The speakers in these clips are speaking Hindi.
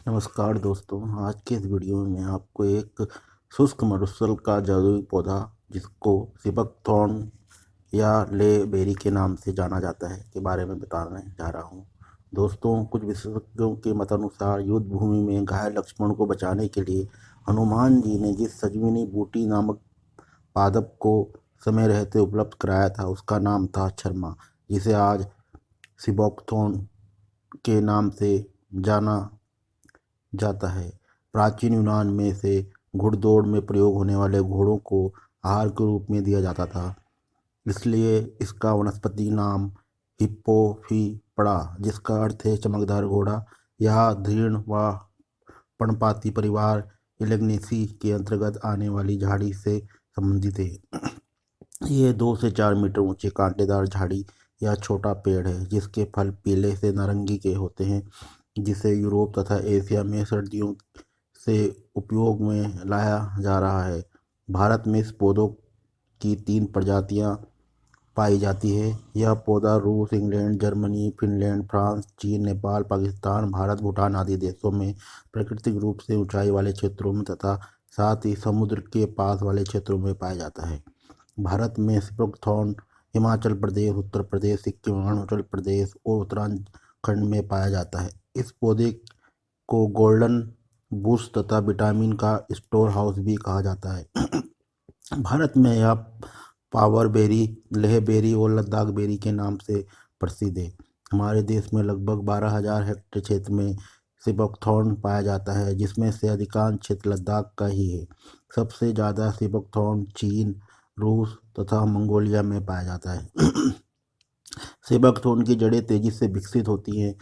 नमस्कार दोस्तों, आज के इस वीडियो में मैं आपको एक शुष्क मरुस्थल का जादुई पौधा जिसको सिबक थॉर्न या ले बेरी के नाम से जाना जाता है के बारे में बताने जा रहा हूँ। दोस्तों, कुछ विशेषज्ञों के मतानुसार युद्ध भूमि में घायल लक्ष्मण को बचाने के लिए हनुमान जी ने जिस संजीवनी बूटी नामक पादप को समय रहते उपलब्ध कराया था उसका नाम था छरमा, जिसे आज सिबोकथॉर्न के नाम से जाना जाता है। प्राचीन यूनान में से घुड़दौड़ में प्रयोग होने वाले घोड़ों को आहार के रूप में दिया जाता था, इसलिए इसका वनस्पति नाम हिप्पोफी पड़ा, जिसका अर्थ है चमकदार घोड़ा। यह दृढ़ व पर्णपाती परिवार एलेग्नेसी के अंतर्गत आने वाली झाड़ी से संबंधित है। ये 2 से 4 मीटर ऊंचे कांटेदार झाड़ी या छोटा पेड़ है जिसके फल पीले से नारंगी के होते हैं, जिसे यूरोप तथा एशिया में सर्दियों से उपयोग में लाया जा रहा है। भारत में इस पौधों की 3 प्रजातियां पाई जाती है। यह पौधा रूस, इंग्लैंड, जर्मनी, फिनलैंड, फ्रांस, चीन, नेपाल, पाकिस्तान, भारत, भूटान आदि देशों में प्राकृतिक रूप से ऊंचाई वाले क्षेत्रों में तथा साथ ही समुद्र के पास वाले क्षेत्रों में पाया जाता है। भारत में सिबोकथॉर्न हिमाचल प्रदेश, उत्तर प्रदेश, सिक्किम, अरुणाचल प्रदेश और उत्तराखंड में पाया जाता है। इस पौधे को गोल्डन बुश तथा विटामिन का स्टोर हाउस भी कहा जाता है। भारत में यह पावर बेरी, लेह बेरी और लद्दाख बेरी के नाम से प्रसिद्ध है। हमारे देश में लगभग 12,000 हेक्टेयर क्षेत्र में सिबोकथॉर्न पाया जाता है, जिसमें से अधिकांश क्षेत्र लद्दाख का ही है। सबसे ज़्यादा सिबोकथॉर्न चीन, रूस तथा मंगोलिया में पाया जाता है। सिबोकथॉर्न की जड़ें तेजी से विकसित होती हैं,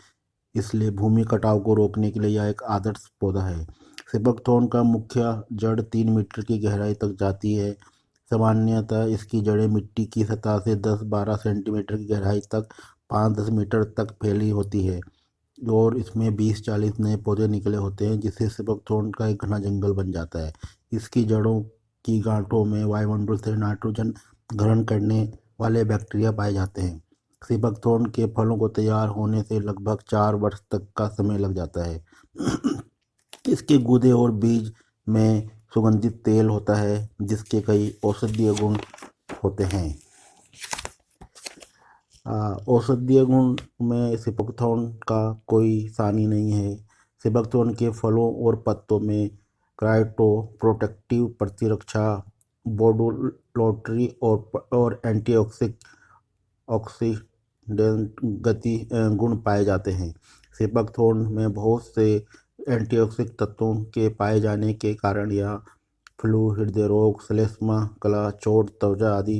इसलिए भूमि कटाव को रोकने के लिए यह एक आदर्श पौधा है। सिबोकथॉर्न का मुख्य जड़ 3 मीटर की गहराई तक जाती है। सामान्यतः इसकी जड़ें मिट्टी की सतह से 10-12 सेंटीमीटर की गहराई तक 5-10 मीटर तक फैली होती है और इसमें 20-40 नए पौधे निकले होते हैं, जिससे सिबोकथॉर्न का एक घना जंगल बन जाता है। इसकी जड़ों की गांठों में वायुमंडल से नाइट्रोजन ग्रहण करने वाले बैक्टीरिया पाए जाते हैं। सिबोकथॉर्न के फलों को तैयार होने से लगभग 4 वर्ष तक का समय लग जाता है। इसके गूदे और बीज में सुगंधित तेल होता है, जिसके कई औषधीय गुण होते हैं। औषधीय गुण में सिबोकथॉर्न का कोई सानी नहीं है। सिबोकथॉर्न के फलों और पत्तों में क्रायोप्रोटेक्टिव प्रतिरक्षा, बोडुलोटरी और ऑक्सीडेंट गति गुण पाए जाते हैं। सिबोकथॉर्न में बहुत से एंटीऑक्सीडेंट तत्वों के पाए जाने के कारण यह फ्लू, हृदय रोग, श्लेष्मा, गला, चोट, त्वचा आदि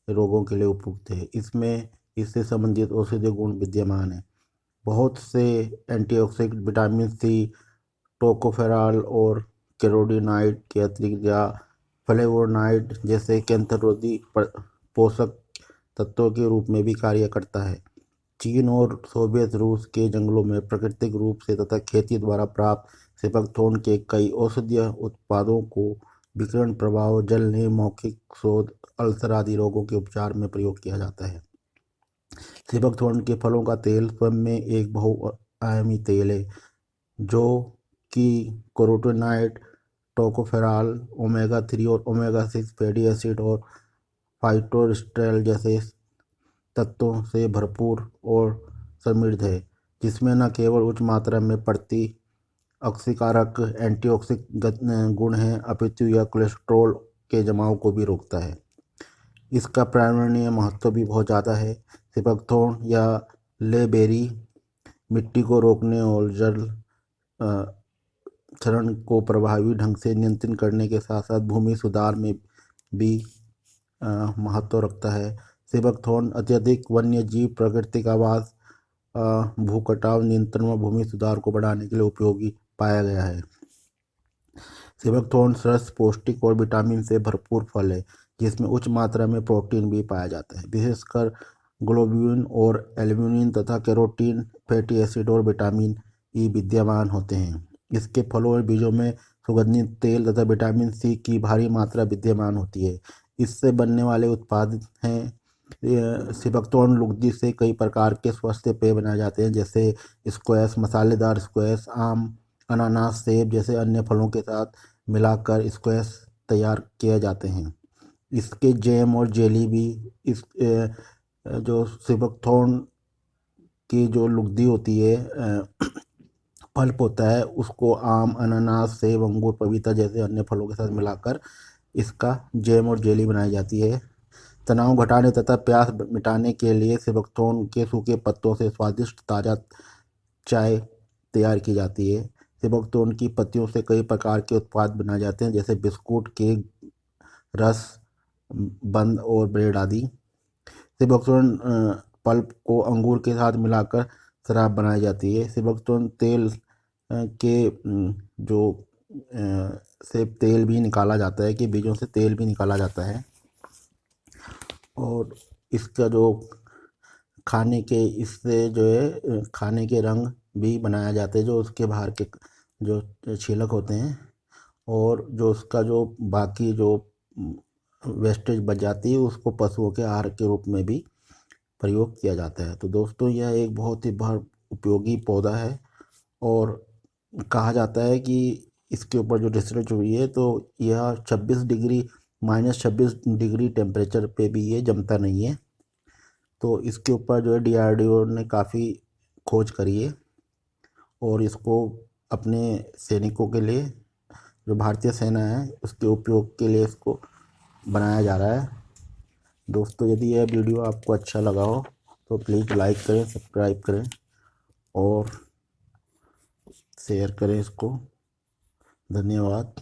रोगों के लिए उपयुक्त है। इसमें इससे संबंधित औषधीय गुण विद्यमान हैं। बहुत से एंटीऑक्सीडेंट विटामिन सी, टोकोफेरॉल और कैरोटीनॉइड के अतिरिक्त या फ्लेवोनॉइड जैसे कैंसररोधी पोषक तत्वों के रूप में भी कार्य करता है। चीन और सोवियत रूस के जंगलों में प्राकृतिक रूप से तथा खेती द्वारा प्राप्त सिबोकथॉर्न के कई औषधीय उत्पादों को विकिरण प्रभाव, जलने, मौखिक शोथ, अल्सर आदि रोगों के उपचार में प्रयोग किया जाता है। सिबोकथॉर्न के फलों का तेल स्वयं में एक बहुआयामी तेल है, जो कि कैरोटीनॉइड, टोकोफेरॉल, ओमेगा 3 और ओमेगा 6 फैटी एसिड और फाइटोस्टेरॉल जैसे तत्वों से भरपूर और समृद्ध है, जिसमें न केवल उच्च मात्रा में प्रति ऑक्सीकारक एंटीऑक्सीडेंट गुण हैं, अपितु यह कोलेस्ट्रॉल के जमाव को भी रोकता है। इसका पर्यावरणीय महत्व भी बहुत ज़्यादा है। सिबोकथॉर्न या ले बेरी मिट्टी को रोकने और जल क्षरण को प्रभावी ढंग से नियंत्रित करने के साथ साथ भूमि सुधार में भी महत्व रखता है। सिबोकथॉर्न अत्यधिक वन्य जीव प्राकृतिक आवास, भूकटाव नियंत्रण व भूमि सुधार को बढ़ाने के लिए उपयोगी पाया गया है। सिबोकथॉर्न स्वस्थ, पौष्टिक और विटामिन से भरपूर फल है, जिसमें उच्च मात्रा में प्रोटीन भी पाया जाता है, विशेषकर ग्लोब्यूलिन और एल्ब्यूमिन तथा कैरोटीन, फैटी एसिड और विटामिन ई विद्यमान होते हैं। इसके फलों और बीजों में सुगंधित तेल तथा विटामिन सी की भारी मात्रा विद्यमान होती है। इससे बनने वाले उत्पाद हैं सिबोकथॉर्न लुगदी से कई प्रकार के स्वास्थ्य पेय बनाए जाते हैं, जैसे स्क्वैश, मसालेदार स्क्वैश, आम अनानास, सेब जैसे अन्य फलों के साथ मिलाकर स्क्वैश तैयार किए जाते हैं। इसके जैम और जेली भी इस जो सिबकथॉर्न की जो लुगदी होती है, पल्प होता है, उसको आम, अनानास, सेब, अंगूर, पपीता जैसे अन्य फलों के साथ मिलाकर इसका जैम और जेली बनाई जाती है। तनाव घटाने तथा प्यास मिटाने के लिए सिबकथॉर्न के सूखे पत्तों से स्वादिष्ट ताज़ा चाय तैयार की जाती है। सिबकथॉर्न की पत्तियों से कई प्रकार के उत्पाद बनाए जाते हैं, जैसे बिस्कुट, केक, रस, बंद और ब्रेड आदि। सिबकथॉर्न पल्प को अंगूर के साथ मिलाकर शराब बनाई जाती है। सिबकथॉर्न तेल के जो से तेल भी निकाला जाता है, कि बीजों से तेल भी निकाला जाता है। और इसका जो खाने के इससे जो है खाने के रंग भी बनाया जाते हैं, जो उसके बाहर के जो छिलक होते हैं, और जो उसका जो बाकी जो वेस्टेज बच जाती है उसको पशुओं के आहार के रूप में भी प्रयोग किया जाता है। तो दोस्तों, यह एक बहुत ही उपयोगी पौधा है, और कहा जाता है कि इसके ऊपर जो रिसर्च हुई है तो यह 26 डिग्री -26 डिग्री टेम्परेचर पे भी ये जमता नहीं है। तो इसके ऊपर जो है DRDO ने काफ़ी खोज करी है, और इसको अपने सैनिकों के लिए, जो भारतीय सेना है उसके उपयोग के लिए इसको बनाया जा रहा है। दोस्तों, यदि यह वीडियो आपको अच्छा लगा हो तो प्लीज़ लाइक करें, सब्सक्राइब करें और शेयर करें इसको। धन्यवाद।